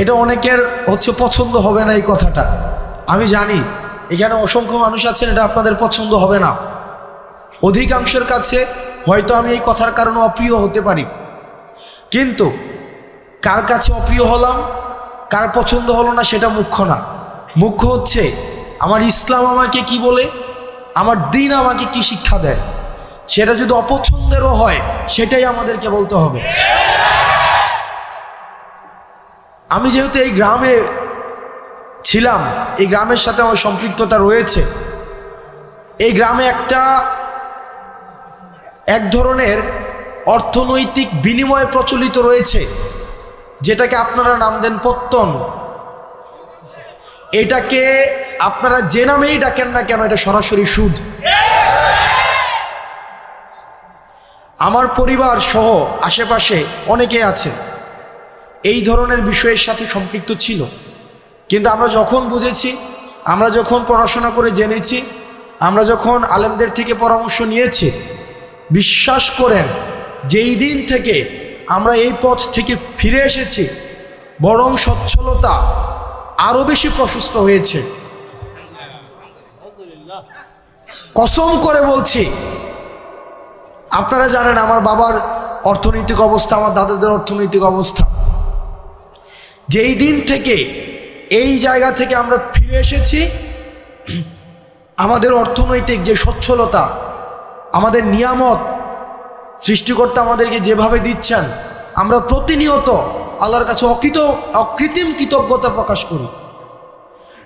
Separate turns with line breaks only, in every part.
এটা অনেকের পছন্দ হবে না এই কথাটা, আমি জানি। এখানে অসংখ্য মানুষ আছেন, এটা আপনাদের পছন্দ হবে না। অধিকাংশের কাছে হয়তো আমি এই কথার কারণে অপ্রিয় হতে পারি, কিন্তু কার কাছে অপ্রিয় হলাম, কার পছন্দ হলো না সেটা মুখ্য না। মুখ্য হচ্ছে আমার ইসলাম আমাকে কি বলে, আমার দ্বীন আমাকে কি শিক্ষা দেয়। সেটা যদি অপছন্দেরও হয় সেটাই আমাদেরকে বলতে হবে। আমি যেহেতু এই গ্রামে ছিলাম, এই গ্রামের সাথে আমার সম্পৃক্ততা রয়েছে। এই গ্রামে এক ধরনের অর্থনৈতিক বিনিময় প্রচলিত রয়েছে, যেটাকে আপনারা নাম দেন পত্তন। এটাকে আপনারা যে নামেই ডাকেন না কেন, এটা সরাসরি সুদ। আমার পরিবার সহ আশেপাশে অনেকে আছে এই ধরনের বিষয়ের সাথে সম্পৃক্ত ছিল, কিন্তু আমরা যখন বুঝেছি, আমরা যখন পড়াশোনা করে জেনেছি, আমরা যখন আলেমদের থেকে পরামর্শ নিয়েছি, বিশ্বাস করেন যেই দিন থেকে আমরা এই পথ থেকে ফিরে এসেছি, বরং সচ্ছলতা আরো বেশি প্রশস্ত হয়েছে। কসম করে বলছি, আপনারা জানেন আমার বাবার অর্থনৈতিক অবস্থা, আমার দাদাদের অর্থনৈতিক অবস্থা। যেই দিন থেকে এই জায়গা থেকে আমরা ফিরে এসেছি, আমাদের অর্থনৈতিক যে সচ্ছলতা, আমাদের নিয়ামত সৃষ্টিকর্তা আমাদেরকে যেভাবে দিচ্ছেন, আমরা প্রতিনিয়ত আল্লাহর কাছে অকৃত্রিম কৃতজ্ঞতা প্রকাশ করি।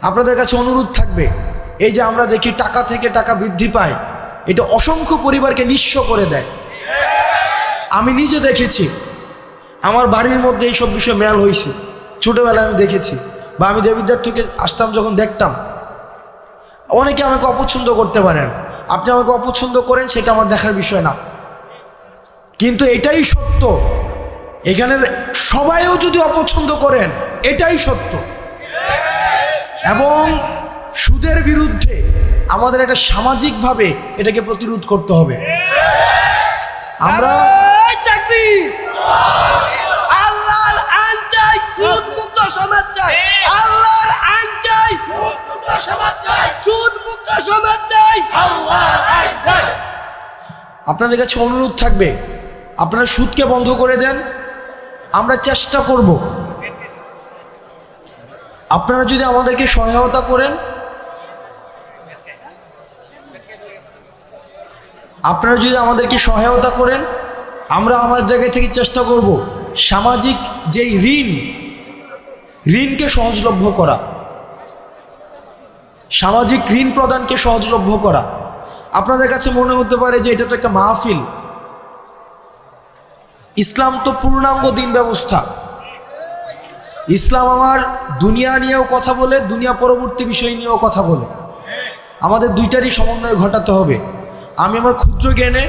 আপনাদের কাছে অনুরোধ থাকবে, এই যে আমরা দেখি টাকা থেকে টাকা বৃদ্ধি পায়, এটা অসংখ্য পরিবারকে নিঃস্ব করে দেয়। আমি নিজে দেখেছি, আমার বাড়ির মধ্যে এইসব বিষয়ে মেল হয়েছে, ছোটোবেলায় আমি দেখেছি, বা আমি দেবিদ্বার থেকে আসতাম যখন দেখতাম। অনেকে আমাকে অপছন্দ করতে পারেন, আপনি আমাকে অপছন্দ করেন, সেটা আমার দেখার বিষয় না, কিন্তু এটাই সত্য। এখানের সবাইও যদি অপছন্দ করেন, এটাই সত্য। এবং সুদের বিরুদ্ধে আমাদের একটা সামাজিকভাবে এটাকে প্রতিরোধ করতে হবে। আমরা
আল্লাহর আইন চাই, সুদ মুক্ত সমাজ চাই। আল্লাহর আইন চাই, সুদ মুক্ত সমাজ চাই। আল্লাহর আইন চাই।
আপনাদের কাছে অনুরোধ থাকবে, আপনারা সুদকে বন্ধ করে দেন। আমরা চেষ্টা করব, আপনারা যদি আমাদেরকে সহায়তা করেন, আমরা আমার জায়গা থেকে চেষ্টা করব সামাজিক যেই ঋণকে সহজলভ্য করা, সামাজিক ঋণ প্রদানকে সহজলভ্য করা। আপনাদের কাছে মনে হতে পারে যে এটা তো একটা মাহফিল। ইসলাম তো পূর্ণাঙ্গ দিন ব্যবস্থা। ইসলাম আমার দুনিয়া নিয়েও কথা বলে, দুনিয়া পরবর্তী বিষয় নিয়েও কথা বলে। আমাদের দুইটারই সমন্বয় ঘটাতে হবে। আমি আমার ক্ষুদ্র জ্ঞানে,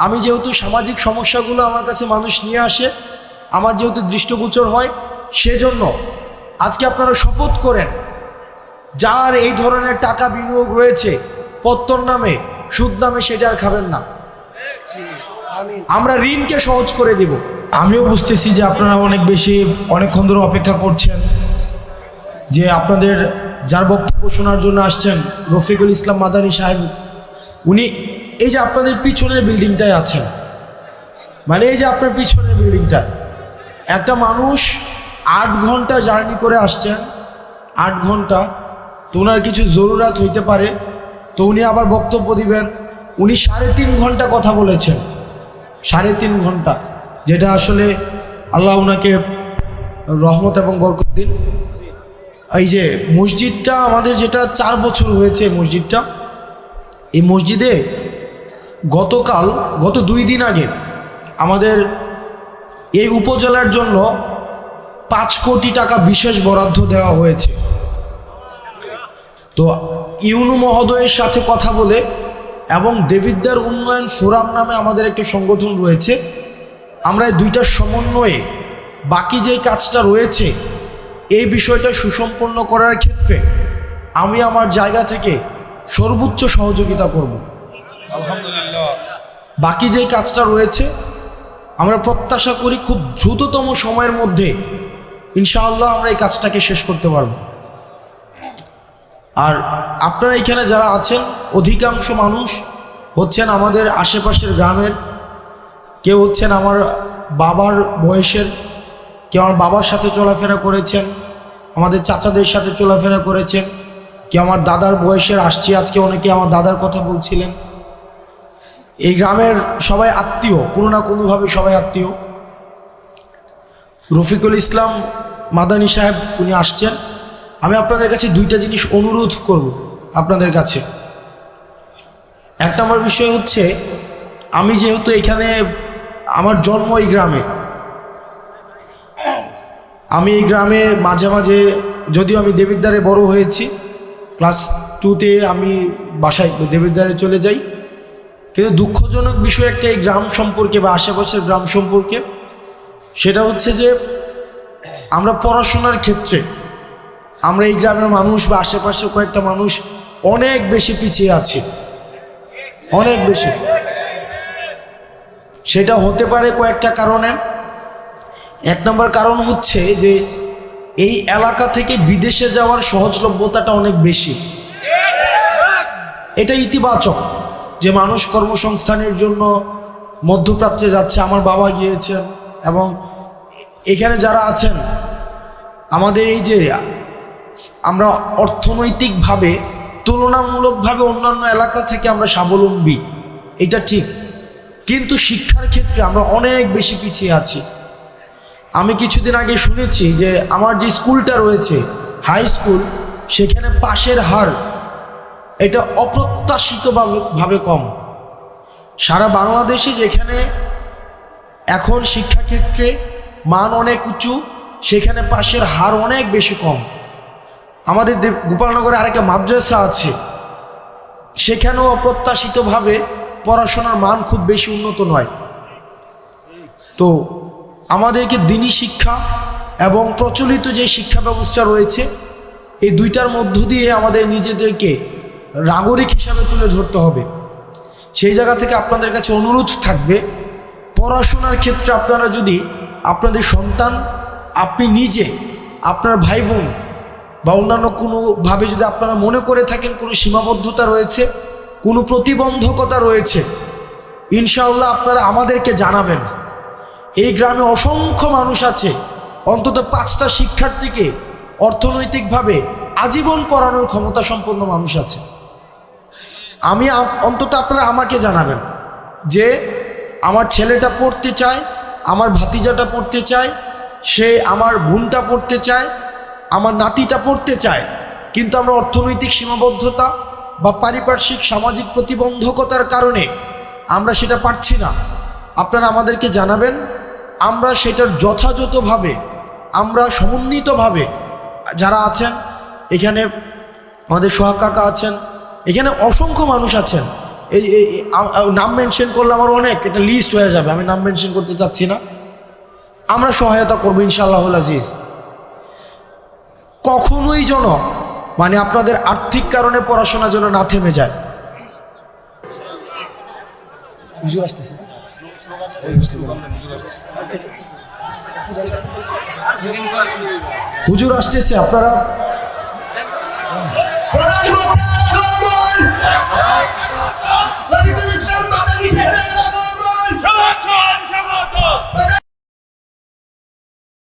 আমি যেহেতু সামাজিক সমস্যাগুলো আমার কাছে মানুষ নিয়ে আসে, আমার যেহেতু দৃষ্টিগোচর হয়, সেজন্য আজকে আপনারা শপথ করেন, যার এই ধরনের টাকা বিনিয়োগ রয়েছে পত্তন নামে, সুদ নামে, সেটা আর খাবেন না। আমরা ঋণকে সহজ করে দেব। আমিও বুঝতেছি যে আপনারা অনেকক্ষণ ধরে অপেক্ষা করছেন, যে আপনাদের যার বক্তব্য শোনার জন্য আসছেন, রফিকুল ইসলাম মাদানী সাহেব, উনি এই যে আপনাদের পিছনের বিল্ডিংটায় আছেন, মানে এই যে আপনার পিছনের বিল্ডিংটা, একটা মানুষ 8 ঘন্টা জার্নি করে আসছেন, 8 ঘন্টা, তো ওনার কিছু জরুরত হইতে পারে, তো উনি আবার বক্তব্য দিবেন। উনি 3.5 ঘন্টা কথা বলেছেন, 3.5 ঘন্টা, যেটা আসলে আল্লাহ ওনাকে রহমত এবং বরকত দিন। এই যে মসজিদটা আমাদের, যেটা 4 বছর হয়েছে মসজিদটা, এই মসজিদে গত 2 দিন আগে আমাদের এই উপজেলার জন্য 5 কোটি টাকা বিশেষ বরাদ্দ দেওয়া হয়েছে। তো ইউনু মহোদয়ের সাথে কথা বলে, এবং দেবিদ্বার উন্নয়ন ফোরাম নামে আমাদের একটা সংগঠন রয়েছে, আমরা এই দুইটার সমন্বয়ে বাকি যে কাজটা রয়েছে, এই বিষয়টা সুসম্পন্ন করার ক্ষেত্রে আমি আমার জায়গা থেকে সর্বোচ্চ সহযোগিতা করব।
আলহামদুলিল্লাহ।
বাকি যে কাজটা রয়েছে, আমরা প্রত্যাশা করি খুব দ্রুততম সময়ের মধ্যে ইনশাআল্লাহ আমরা এই কাজটাকে শেষ করতে পারব। আর আপনারা এখানে যারা আছেন অধিকাংশ মানুষ হচ্ছেন আমাদের আশেপাশের গ্রামের, কেউ হচ্ছেন আমার বাবার বয়সের, কেউ আমার বাবার সাথে চলাফেরা করেছেন, আমাদের চাচাদের সাথে চলাফেরা করেছেন, কেউ আমার দাদার বয়সের, আসছি আজকে অনেকে আমার দাদার কথা বলছিলেন। এই গ্রামের সবাই আত্মীয়, কোনো না কোনোভাবে সবাই আত্মীয়। রফিকুল ইসলাম মাদানী সাহেব উনি আসছেন। আমি আপনাদের কাছে দুইটা জিনিস অনুরোধ করব আপনাদের কাছে। এক নম্বর বিষয় হচ্ছে, আমি যেহেতু এখানে আমার জন্ম এই গ্রামে, আমি এই গ্রামে মাঝে মাঝে, যদিও আমি দেবিদ্বারে বড় হয়েছি, ক্লাস 2তে আমি বাসায় দেবিদ্বারে চলে যাই, কিন্তু দুঃখজনক বিষয় একটা এই গ্রাম সম্পর্কে বা আশেপাশের গ্রাম সম্পর্কে, সেটা হচ্ছে যে আমরা পড়াশোনার ক্ষেত্রে আমরা এই গ্রামের মানুষ বা আশেপাশের কয়েকটা মানুষ অনেক বেশি পিছিয়ে আছি, অনেক বেশি। সেটা হতে পারে কয়েকটা কারণে। এক নম্বর কারণ হচ্ছে যে এই এলাকা থেকে বিদেশে যাওয়ার সহজলভ্যতাটা অনেক বেশি। এটা ইতিবাচক যে মানুষ কর্মসংস্থানের জন্য মধ্যপ্রাচ্যে যাচ্ছে। আমার বাবা গিয়েছেন, এবং এখানে যারা আছেন আমাদের এই যে আমরা অর্থনৈতিকভাবে তুলনামূলকভাবে অন্যান্য এলাকা থেকে আমরা স্বাবলম্বী, এটা ঠিক, কিন্তু শিক্ষার ক্ষেত্রে আমরা অনেক বেশি পিছিয়ে আছি। আমি কিছুদিন আগে শুনেছি যে আমার যে স্কুলটা রয়েছে হাই স্কুল, সেখানে পাশের হার এটা অপ্রত্যাশিতভাবে কম। সারা বাংলাদেশে যেখানে এখন শিক্ষাক্ষেত্রে মান অনেক উঁচু, সেখানে পাশের হার অনেক বেশি কম। আমাদের গোপালনগরে আরেকটা মাদ্রাসা আছে, সেখানেও অপ্রত্যাশিতভাবে পড়াশোনার মান খুব বেশি উন্নত নয়। তো আমাদেরকে দিনী শিক্ষা এবং প্রচলিত যে শিক্ষা ব্যবস্থা রয়েছে, এই দুইটার মধ্য দিয়ে আমাদের নিজেদেরকে নাগরিক হিসাবে তুলে ধরতে হবে। সেই জায়গা থেকে আপনাদের কাছে অনুরোধ থাকবে, পড়াশোনার ক্ষেত্রে আপনারা যদি আপনাদের সন্তান, আপনি নিজে, আপনার ভাই বোন বা অন্যান্য কোনোভাবে যদি আপনারা মনে করে থাকেন কোনো সীমাবদ্ধতা রয়েছে, কোনো প্রতিবন্ধকতা রয়েছে, ইনশাআল্লাহ আপনারা আমাদেরকে জানাবেন। এই গ্রামে অসংখ্য মানুষ আছে, অন্তত 5টা শিক্ষার্থীকে অর্থনৈতিকভাবে আজীবন পড়ানোর ক্ষমতা সম্পন্ন মানুষ আছে। আমি অন্তত আপনারা আমাকে জানাবেন যে আমার ছেলেটা পড়তে চায়, আমার ভাতিজাটা পড়তে চায়, সে আমার বোনটা পড়তে চায়, আমার নাতিটা পড়তে চায়, কিন্তু আমরা অর্থনৈতিক সীমাবদ্ধতা বা পারিপার্শ্বিক সামাজিক প্রতিবন্ধকতার কারণে আমরা সেটা পারছি না। আপনারা আমাদেরকে জানাবেন, আমরা সেটার যথাযথভাবে, আমরা সমন্বিতভাবে, যারা আছেন এখানে, আমাদের সোহাগ কাকা আছেন, এখানে অসংখ্য মানুষ আছেন, এই নাম মেনশন করলে আমার অনেক, এটা লিস্ট হয়ে যাবে, আমি নাম মেনশন করতে চাচ্ছি না। আমরা সহায়তা করবো ইনশাআল্লাহুল আজিজ। কখনোই যেন মানে আপনাদের আর্থিক কারণে পড়াশোনা যেন না থেমে যায়। হুজুর আসতেছে, আপনারা
রফিকুল ইসলাম মাদানী সাহেবের আগমন।